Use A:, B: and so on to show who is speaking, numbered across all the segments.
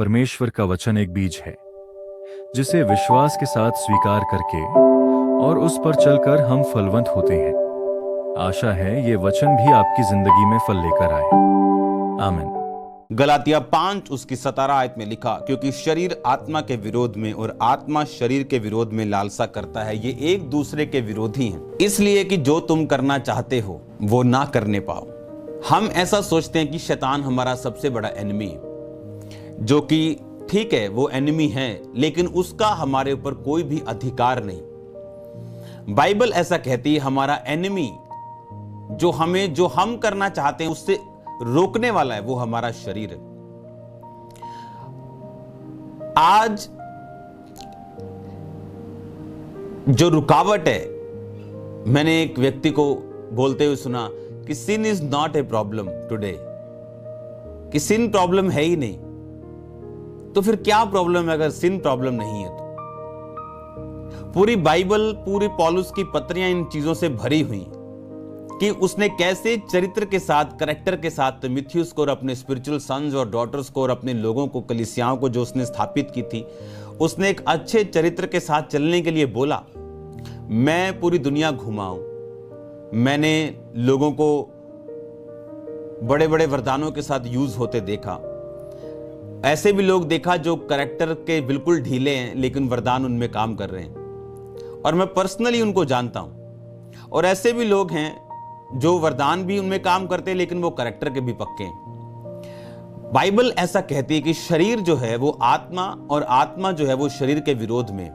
A: परमेश्वर का वचन एक बीज है जिसे विश्वास के साथ स्वीकार करके और उस पर चलकर हम फलवंत होते हैं। आशा है ये वचन भी आपकी जिंदगी में फल लेकर आए। आमीन।
B: गलातिया 5 उसकी 17 आयत में लिखा, क्योंकि शरीर आत्मा के विरोध में और आत्मा शरीर के विरोध में लालसा करता है, ये एक दूसरे के विरोधी हैं, इसलिए कि जो तुम करना चाहते हो वो ना करने पाओ। हम ऐसा सोचते हैं कि शैतान हमारा सबसे बड़ा एनिमी है, जो कि ठीक है वो एनिमी है, लेकिन उसका हमारे ऊपर कोई भी अधिकार नहीं। बाइबल ऐसा कहती है हमारा एनिमी जो हम करना चाहते हैं उससे रोकने वाला है, वो हमारा शरीर है। आज जो रुकावट है, मैंने एक व्यक्ति को बोलते हुए सुना कि sin is not a problem today, कि सिन प्रॉब्लम है ही नहीं। तो फिर क्या प्रॉब्लम है अगर सिन प्रॉब्लम नहीं है तो? पूरी बाइबल, पूरी पौलुस की पत्रियां इन चीजों से भरी हुई कि उसने कैसे चरित्र के साथ, करैक्टर के साथ तिमुथियुस को और अपने स्पिरिचुअल सन्स और डॉटर्स को और अपने लोगों को, कलीसियाओं को जो उसने स्थापित की थी, उसने एक अच्छे चरित्र के साथ चलने के लिए बोला। मैं पूरी दुनिया घुमा हूं, मैंने लोगों को बड़े बड़े वरदानों के साथ यूज होते देखा, ऐसे भी लोग देखा जो करैक्टर के बिल्कुल ढीले हैं लेकिन वरदान उनमें काम कर रहे हैं, और मैं पर्सनली उनको जानता हूं। और ऐसे भी लोग हैं जो वरदान भी उनमें काम करते हैं लेकिन वो करैक्टर के भी पक्के हैं। बाइबल ऐसा कहती है कि शरीर जो है वो आत्मा और आत्मा जो है वो शरीर के विरोध में।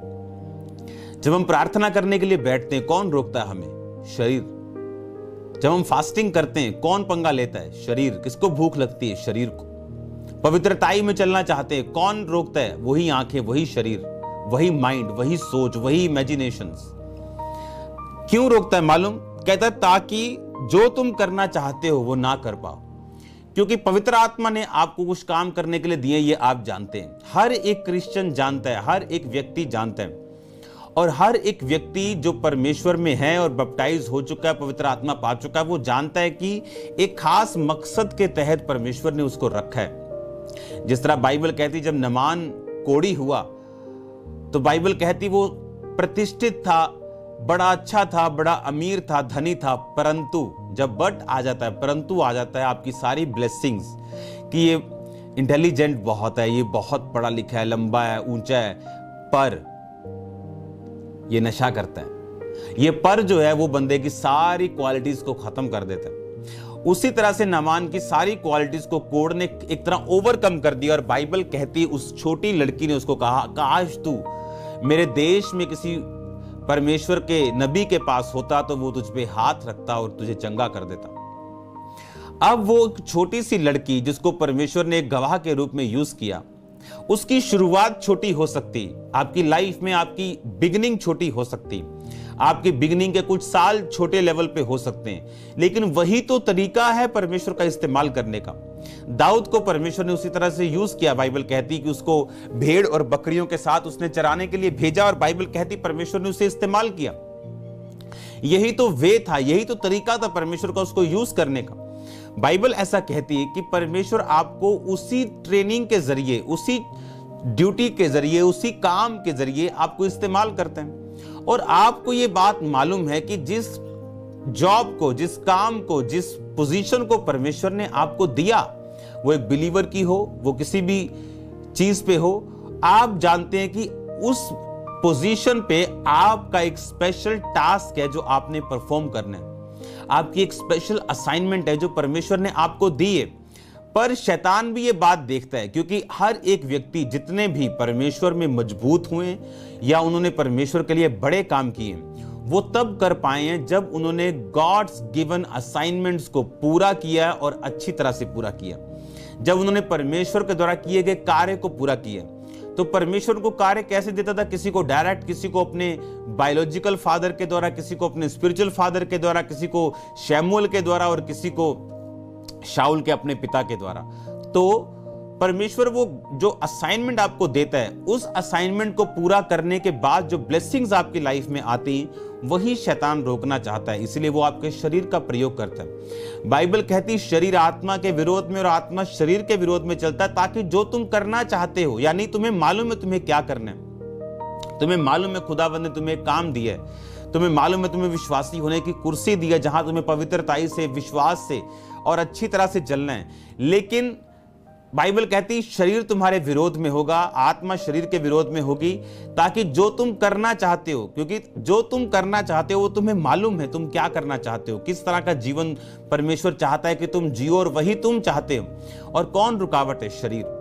B: जब हम प्रार्थना करने के लिए बैठते हैं, कौन रोकता है हमें? शरीर। जब हम फास्टिंग करते हैं, कौन पंगा लेता है? शरीर। किसको भूख लगती है? शरीर को। पवित्रताई में चलना चाहते हैं, कौन रोकता है? वही आंखें, वही शरीर, वही माइंड, वही सोच, वही इमेजिनेशंस। क्यों रोकता है मालूम? कहता है ताकि जो तुम करना चाहते हो वो ना कर पाओ, क्योंकि पवित्र आत्मा ने आपको कुछ काम करने के लिए दिए, ये आप जानते हैं। हर एक क्रिश्चियन जानता है, हर एक व्यक्ति जानता है, और हर एक व्यक्ति जो परमेश्वर में है और बैप्टाइज हो चुका है, पवित्र आत्मा पा चुका है, वो जानता है कि एक खास मकसद के तहत परमेश्वर ने उसको रखा है। जिस तरह बाइबल कहती जब नमान कोढ़ी हुआ तो बाइबल कहती वो प्रतिष्ठित था, बड़ा अच्छा था, बड़ा अमीर था, धनी था, परंतु जब बट आ जाता है, परंतु आ जाता है आपकी सारी ब्लेसिंग्स, कि ये इंटेलिजेंट बहुत है, ये बहुत पढ़ा लिखा है, लंबा है, ऊंचा है, पर ये नशा करता है। ये पर जो है वो बंदे की सारी क्वालिटीज को खत्म कर देता है। उसी तरह से नामान की सारी क्वालिटीज को कोढ़ ने एक तरह ओवरकम कर दिया, और बाइबल कहती उस छोटी लड़की ने उसको कहा, काश तू मेरे देश में किसी परमेश्वर के नबी के पास होता तो वो तुझ पे हाथ रखता और तुझे चंगा कर देता। अब वो छोटी सी लड़की जिसको परमेश्वर ने एक गवाह के रूप में यूज किया, उसकी शुरुआत छोटी हो सकती, आपकी लाइफ में आपकी बिगिनिंग छोटी हो सकती, आपकी बिगिनिंग के कुछ साल छोटे लेवल पे हो सकते हैं, लेकिन वही तो तरीका है परमेश्वर का इस्तेमाल करने का। दाऊद को परमेश्वर ने उसी तरह से यूज किया। बाइबल कहती कि उसको भेड़ और बकरियों के साथ उसने चराने के लिए भेजा, और बाइबल कहती परमेश्वर ने उसे इस्तेमाल किया। यही तो वे था, यही तो तरीका था परमेश्वर का उसको यूज करने का। बाइबल ऐसा कहती है कि परमेश्वर आपको उसी ट्रेनिंग के जरिए, उसी ड्यूटी के जरिए, उसी काम के जरिए आपको इस्तेमाल करते हैं। और आपको ये बात मालूम है कि जिस जॉब को, जिस काम को, जिस पोजीशन को परमेश्वर ने आपको दिया, वो एक बिलीवर की हो, वो किसी भी चीज पे हो, आप जानते हैं कि उस पोजीशन पे आपका एक स्पेशल टास्क है जो आपने परफॉर्म करना है, आपकी एक स्पेशल असाइनमेंट है जो परमेश्वर ने आपको दी है। पर शैतान भी ये बात देखता है, क्योंकि हर एक व्यक्ति, जितने भी परमेश्वर में मजबूत हुए या उन्होंने परमेश्वर के लिए बड़े काम किए, वो तब कर पाए हैं जब उन्होंने गॉड्स गिवन असाइनमेंट्स को पूरा किया और अच्छी तरह से पूरा किया, जब उन्होंने परमेश्वर के द्वारा किए गए कार्य को पूरा किया। तो परमेश्वर को कार्य कैसे देता था? किसी को डायरेक्ट, किसी को अपने बायोलॉजिकल फादर के द्वारा, किसी को अपने स्पिरिचुअल फादर के द्वारा, किसी को शैमुएल के द्वारा और किसी को शाऊल के अपने पिता के द्वारा। तो परमेश्वर वो जो असाइनमेंट आपको देता है, उस असाइनमेंट को पूरा करने के बाद जो ब्लेसिंग्स आपकी लाइफ में आती हैं, वही शैतान रोकना चाहता है, इसलिए वो आपके शरीर का प्रयोग करता है। बाइबल कहती है शरीर आत्मा के विरोध में और आत्मा शरीर के विरोध में चलता है, ताकि जो तुम करना चाहते हो, यानी तुम्हें मालूम है तुम्हें क्या करना है, तुम्हें मालूम है खुदावंद ने तुम्हें काम दिया है, तुम्हें मालूम है तुम्हें विश्वासी होने की कुर्सी दी है जहां तुम्हें पवित्रताई से, विश्वास से और अच्छी तरह से चलना है, लेकिन बाइबल कहती शरीर तुम्हारे विरोध में होगा, आत्मा शरीर के विरोध में होगी, ताकि जो तुम करना चाहते हो, क्योंकि जो तुम करना चाहते हो वो तुम्हें मालूम है तुम क्या करना चाहते हो, किस तरह का जीवन परमेश्वर चाहता है कि तुम जियो और वही तुम चाहते हो। और कौन रुकावट है? शरीर।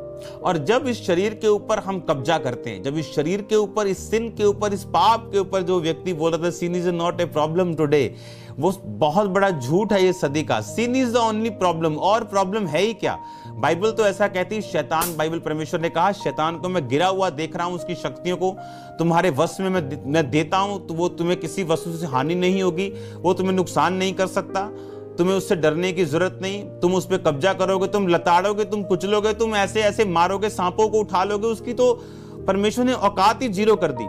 B: और जब इस शरीर के ऊपर हम कब्जा करते हैं, जब इस शरीर के ऊपर, इस सिन के ऊपर, इस पाप के ऊपर, जो व्यक्ति बोल रहा था sin is not a problem today, वो बहुत बड़ा झूठ है ये सदी का। Sin is the only problem, और प्रॉब्लम है ही क्या? बाइबल तो ऐसा कहती है शैतान, बाइबल परमेश्वर ने कहा शैतान को मैं गिरा हुआ देख रहा हूं, उसकी शक्तियों को तुम्हारे वश में मैं देता हूं, तो वो तुम्हें किसी वस्तु से हानि नहीं होगी, वो तुम्हें नुकसान नहीं कर सकता, तुम्हें उससे डरने की जरूरत नहीं, तुम उस पर कब्जा करोगे, तुम लताड़ोगे, तुम कुचलोगे, तुम ऐसे ऐसे मारोगे, सांपों को उठा लोगे, उसकी तो परमेश्वर ने औकात ही जीरो कर दी।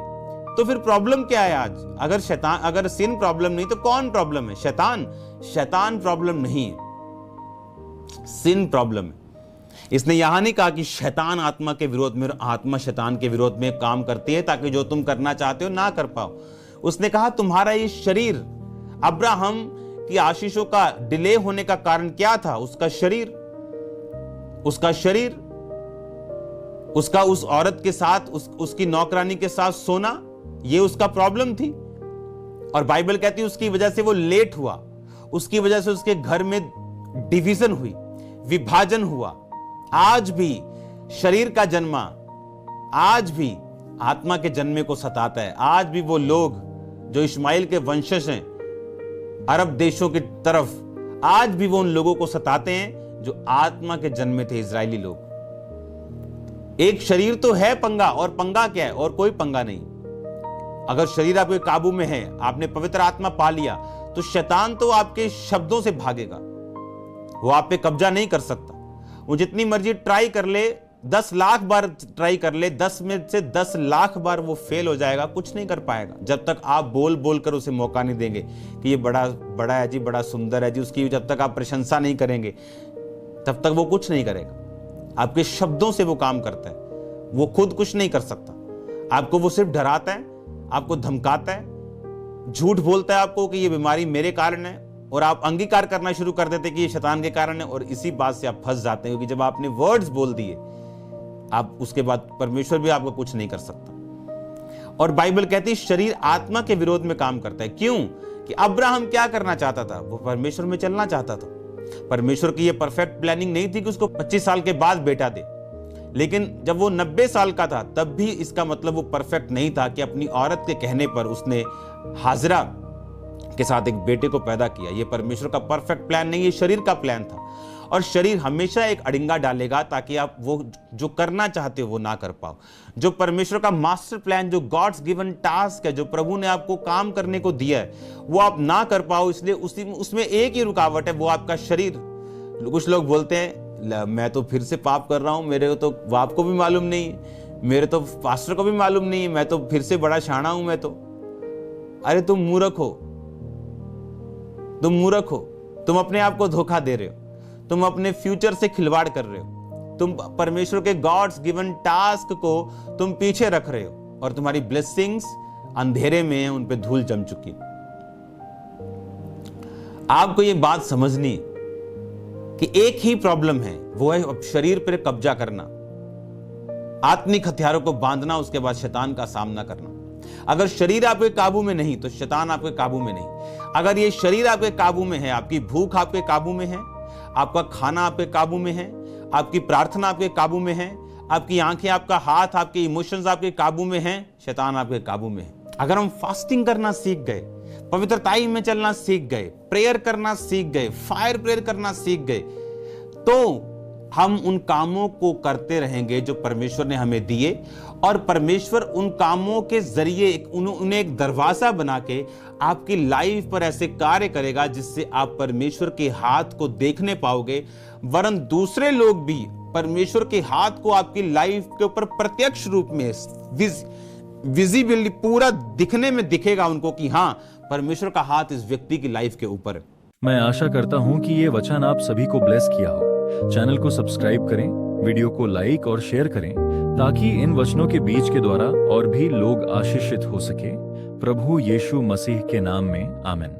B: तो फिर प्रॉब्लम क्या है आज? अगर सिन प्रॉब्लम नहीं तो कौन प्रॉब्लम है? शैतान प्रॉब्लम नहीं है, सिन प्रॉब्लम है। इसने यहां नहीं कहा कि शैतान आत्मा के विरोध में और आत्मा शैतान के विरोध में काम करती है ताकि जो तुम करना चाहते हो ना कर पाओ। उसने कहा तुम्हारा ये शरीर, अब्राहम की आशीषों का डिले होने का कारण क्या था? उसका शरीर, उसका उस औरत के साथ, उसकी नौकरानी के साथ सोना, ये उसका प्रॉब्लम थी। और बाइबल कहती है उसकी वजह से वो लेट हुआ, उसकी वजह से उसके घर में डिवीजन हुई, विभाजन हुआ। आज भी शरीर का जन्मा, आज भी आत्मा के जन्मे को सताता है। आज भी वो लोग जो इश्माइल के वंशज हैं अरब देशों की तरफ, आज भी वो उन लोगों को सताते हैं जो आत्मा के जन्मे थे, इजरायली लोग। एक शरीर तो है पंगा, और पंगा क्या है? और कोई पंगा नहीं। अगर शरीर आपके काबू में है, आपने पवित्र आत्मा पा लिया, तो शैतान तो आपके शब्दों से भागेगा, वो आप पे कब्जा नहीं कर सकता। वो जितनी मर्जी ट्राई कर ले, 10 लाख बार ट्राई कर ले, 10 में से 10 लाख बार वो फेल हो जाएगा, कुछ नहीं कर पाएगा, जब तक आप बोल बोल कर उसे मौका नहीं देंगे कि ये बड़ा है जी, बड़ा सुंदर है जी। उसकी जब तक आप प्रशंसा नहीं करेंगे तब तक वो कुछ नहीं करेगा। आपके शब्दों से वो काम करता है, वो खुद कुछ नहीं कर सकता। आपको वो सिर्फ डराता है, आपको धमकाता है, झूठ बोलता है आपको कि ये बीमारी मेरे कारण है, और आप अंगीकार करना शुरू कर देते कि ये शैतान के कारण है, और इसी बात से आप फंस जाते हैं, क्योंकि जब आपने वर्ड्स बोल दिए, आप उसके बाद परमेश्वर भी आपको कुछ नहीं कर सकता। और बाइबल कहती है शरीर आत्मा के विरोध में काम करता है। क्यों? कि अब्राहम क्या करना चाहता था? वो परमेश्वर में चलना चाहता था। परमेश्वर की ये परफेक्ट प्लानिंग नहीं थी कि उसको 25 साल के बाद बेटा दे, लेकिन जब वो 90 साल का था तब भी इसका मतलब वो परफेक्ट नहीं था कि अपनी औरत के कहने पर उसने हाजरा के साथ एक बेटे को पैदा किया। ये परमेश्वर का परफेक्ट प्लान नहीं, ये शरीर का प्लान था। और शरीर हमेशा एक अड़िंगा डालेगा ताकि आप वो जो करना चाहते हो वो ना कर पाओ। जो परमेश्वर का मास्टर प्लान, जो गॉड्स गिवन टास्क है, जो प्रभु ने आपको काम करने को दिया है, वो आप ना कर पाओ, इसलिए उसमें एक ही रुकावट है, वो आपका शरीर। कुछ लोग बोलते हैं मैं तो फिर से पाप कर रहा हूं, मेरे को तो बाप को भी मालूम नहीं है, मेरे तो पास्टर को भी मालूम नहीं है, मैं तो फिर से बड़ा शाना हूं मैं तो। अरे तुम मूर्ख हो, तुम अपने आप को धोखा दे रहे हो, तुम अपने फ्यूचर से खिलवाड़ कर रहे हो, तुम परमेश्वर के गॉड्स गिवन टास्क को तुम पीछे रख रहे हो, और तुम्हारी ब्लेसिंग्स अंधेरे में है, उन पे धूल जम चुकी। आपको ये बात समझनी कि एक ही प्रॉब्लम है, वो है शरीर पर कब्जा करना, आत्मिक हथियारों को बांधना, उसके बाद शैतान का सामना करना। अगर शरीर आपके काबू में नहीं तो शैतान आपके काबू में नहीं। अगर ये शरीर आपके काबू में है, आपकी भूख आपके काबू में है, आपका खाना आपके काबू में है, आपकी प्रार्थना आपके काबू में है, आपकी आंखें, आपका हाथ, आपके इमोशंस आपके काबू में हैं, शैतान आपके काबू में है। अगर हम फास्टिंग करना सीख गए, पवित्रताई में चलना सीख गए, प्रेयर करना सीख गए, फायर प्रेयर करना सीख गए, तो हम उन कामों को करते रहेंगे जो परमेश्वर ने हमें दिए, और परमेश्वर उन कामों के जरिए उन्हें एक दरवाजा बना के आपकी लाइफ पर ऐसे कार्य करेगा जिससे आप परमेश्वर के हाथ को देखने पाओगे, वरन दूसरे लोग भी परमेश्वर के हाथ को आपकी लाइफ के ऊपर प्रत्यक्ष रूप में विजिबली पूरा दिखने में दिखेगा उनको कि हाँ, परमेश्वर का हाथ इस व्यक्ति की लाइफ के ऊपर है।
A: मैं आशा करता हूं कि ये वचन आप सभी को ब्लेस किया हो। चैनल को सब्सक्राइब करें, वीडियो को लाइक और शेयर करें, ताकि इन वचनों के बीज के द्वारा और भी लोग आशीषित हो सके। प्रभु यीशु मसीह के नाम में आमीन।